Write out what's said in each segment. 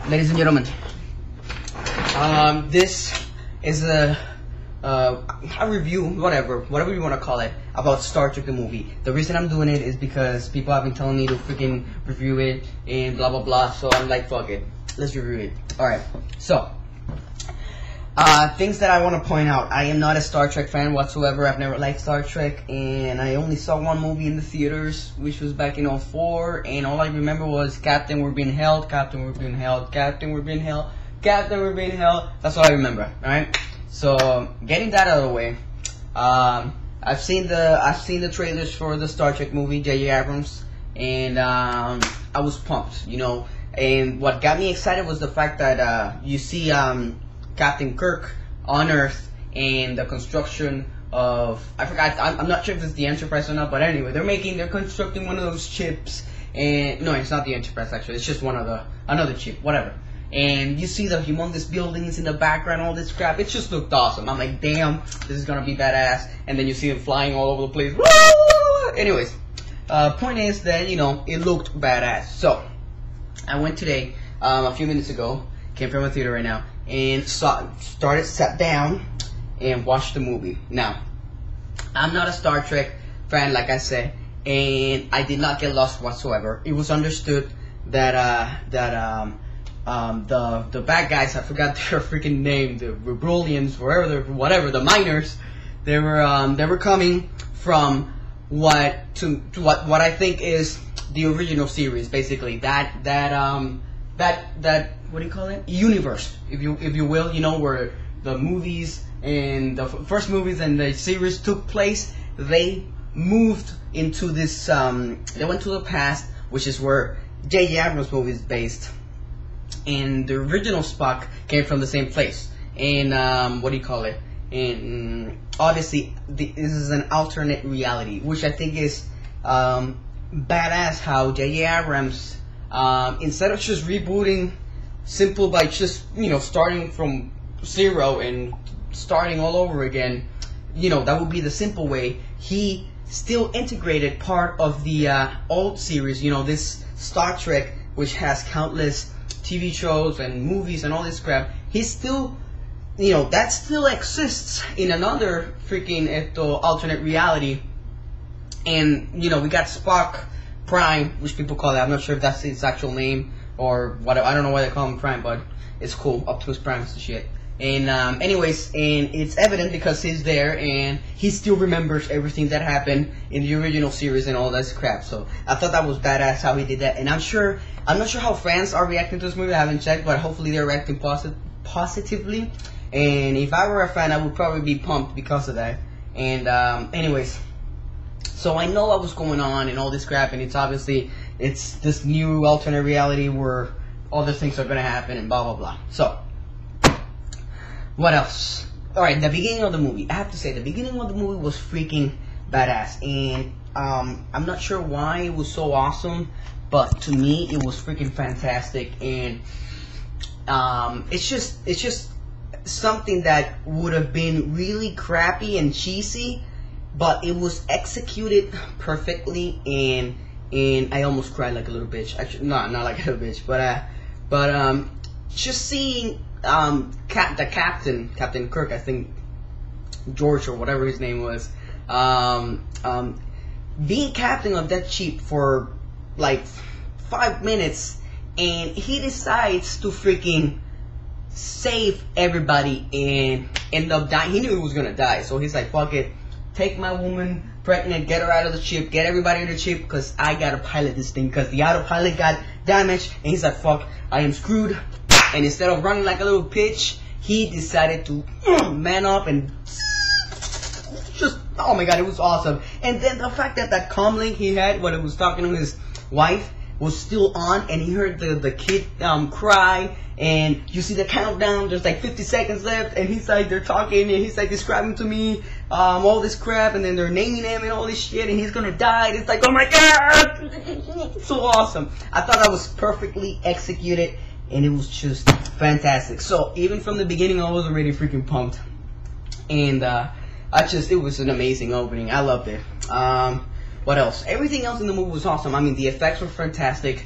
Ladies and gentlemen, this is a review, whatever you want to call it, about Star Trek the movie. The reason I'm doing it is because people have been telling me to freaking review it and blah blah blah. So I'm like, fuck it, let's review it. All right. So, things that I want to point out. I am not a Star Trek fan whatsoever. I've never liked Star Trek, and I only saw one movie in the theaters, which was back in '04. And all I remember was Captain, we're being held. Captain, we're being held. Captain, we're being held. Captain, we're being held. That's all I remember. All right. So, getting that out of the way, I've seen the trailers for the Star Trek movie, J.J. Abrams, and I was pumped, you know. And what got me excited was the fact that you see Captain Kirk on Earth and the construction of, I forgot, I'm not sure if it's the Enterprise or not, but anyway, they're constructing one of those chips, and no, it's not the Enterprise actually, it's just another chip, whatever. And you see the humongous buildings in the background, all this crap. It just looked awesome. I'm like, damn, this is gonna be badass. And then you see them flying all over the place. Anyways, point is that, you know, it looked badass. So, I went today, a few minutes ago, came from a theater right now, and sat down, and watched the movie. Now, I'm not a Star Trek fan, like I said, and I did not get lost whatsoever. It was understood that the bad guys, I forgot their freaking name, the Rebellions, whatever, the miners, they were coming from what I think is the original series, basically. That what do you call it? Universe, if you will, you know, where the movies and the first movies and the series took place. They moved into this, they went to the past, which is where J.J. Abrams' movie is based. And the original Spock came from the same place. And what do you call it? And obviously, this is an alternate reality, which I think is badass. How J.J. Abrams, instead of just rebooting, simple by just, you know, starting from zero and starting all over again, you know, that would be the simple way. He still integrated part of the old series, you know, this Star Trek, which has countless TV shows and movies and all this crap. He's still, you know, that still exists in another freaking alternate reality. And, you know, we got Spock Prime, which people call it. I'm not sure if that's his actual name or what. I don't know why they call him Prime, but it's cool. Optimus Prime is the shit. And anyways, and it's evident because he's there and he still remembers everything that happened in the original series and all that crap. So I thought that was badass how he did that. And I'm not sure how fans are reacting to this movie. I haven't checked, but hopefully they're reacting positively. And if I were a fan, I would probably be pumped because of that. And anyways, so I know what was going on and all this crap, and it's this new alternate reality where other things are gonna happen and blah blah blah. So, what else? Alright, the beginning of the movie. I have to say, the beginning of the movie was freaking badass. And I'm not sure why it was so awesome, but to me, it was freaking fantastic. And it's just something that would have been really crappy and cheesy, but it was executed perfectly. And I almost cried like a little bitch. Actually, not like a little bitch, but just seeing Captain Kirk, I think George or whatever his name was, being captain of that ship for like 5 minutes, and he decides to freaking save everybody and end up dying. He knew he was gonna die, so he's like, fuck it, take my woman pregnant, get her out of the ship, get everybody in the ship, because I gotta pilot this thing, because the autopilot got damaged. And he's like, fuck, I am screwed. And instead of running like a little bitch, he decided to man up and just, oh my god, it was awesome. And then the fact that that comlink he had when he was talking to his wife was still on, and he heard the kid cry, and you see the countdown, there's like 50 seconds left, and he's like, they're talking, and he's like describing to me all this crap, and then they're naming him and all this shit, and he's gonna die, and it's like, oh my god, so awesome. I thought that was perfectly executed, and it was just fantastic. So even from the beginning, I was already freaking pumped, and it was an amazing opening. I loved it. What else? Everything else in the movie was awesome. I mean, the effects were fantastic.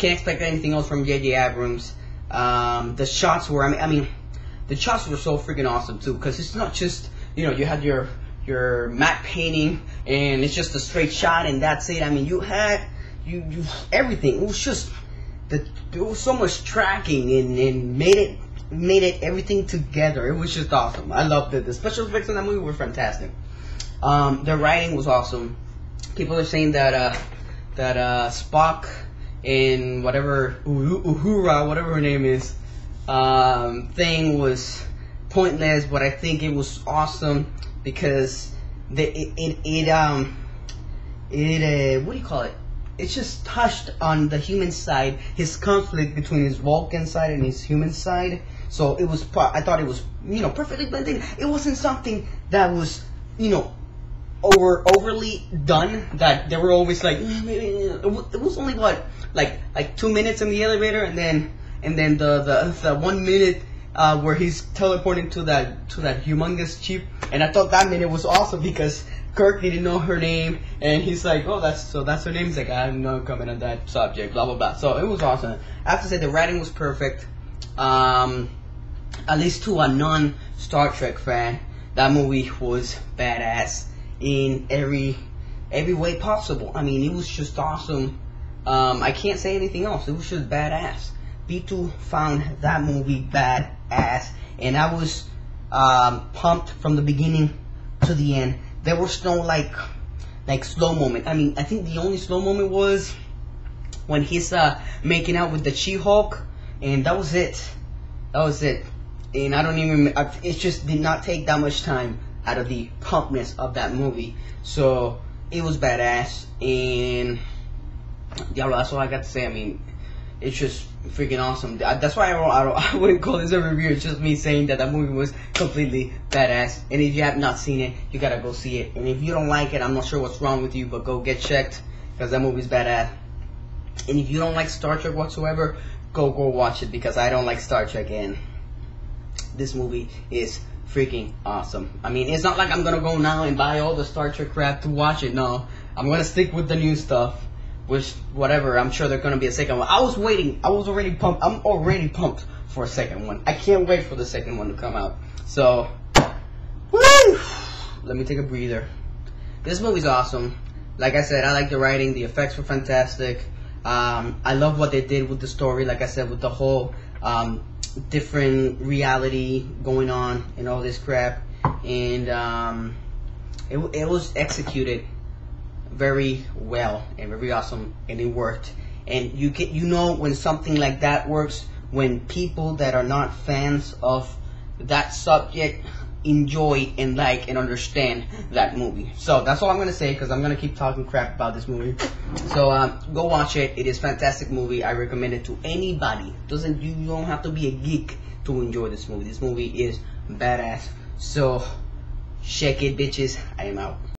can't expect anything else from J.J. Abrams. The shots were, the shots were so freaking awesome too, because it's not just, you had your matte painting and it's just a straight shot and that's it. I mean, you had everything. It was just there was so much tracking and made it everything together. It was just awesome. I loved it. The special effects in that movie were fantastic. The writing was awesome. People are saying that Spock and whatever Uhura, whatever her name is, thing was pointless, but I think it was awesome because what do you call it? It just touched on the human side, his conflict between his Vulcan side and his human side. So it was, I thought it was, perfectly blended. It wasn't something that was, overly done, that they were always like, it was only what, like 2 minutes in the elevator, and then the 1 minute where he's teleporting to that humongous ship. And I thought that minute was awesome because Kirk didn't know her name, and he's like, oh, that's her name. He's like, I'm not coming on that subject, blah blah blah. So it was awesome. I have to say the writing was perfect. At least to a non-Star Trek fan, that movie was badass in every way possible. I mean, it was just awesome. I can't say anything else. It was just badass. B2 found that movie badass, and I was pumped from the beginning to the end. There was no like slow moment. I mean, I think the only slow moment was when he's making out with the She-Hulk, and that was it. And I don't even. It just did not take that much time out of the pumpness of that movie. So it was badass, and Diablo, that's all I got to say. I mean, it's just freaking awesome. That's why I wouldn't call this a review. It's just me saying that movie was completely badass. And if you have not seen it, you gotta go see it. And if you don't like it, I'm not sure what's wrong with you, but go get checked, because that movie's badass. And if you don't like Star Trek whatsoever, go watch it, because I don't like Star Trek, and this movie is freaking awesome. I mean, it's not like I'm gonna go now and buy all the Star Trek crap to watch it. No, I'm gonna stick with the new stuff. Which, whatever, I'm sure there's gonna be a second one. I was waiting. I was already pumped. I'm already pumped for a second one. I can't wait for the second one to come out. So, woo! Let me take a breather. This movie's awesome. Like I said, I like the writing. The effects were fantastic. I love what they did with the story. Like I said, with the whole different reality going on and all this crap. And it was executed very well and very awesome, and it worked. And you know when something like that works, when people that are not fans of that subject enjoy and like and understand that movie. So that's all I'm gonna say, because I'm gonna keep talking crap about this movie. So go watch it. It is a fantastic movie. I recommend it to anybody. You don't have to be a geek to enjoy this movie. This movie is badass. So check it, bitches. I am out.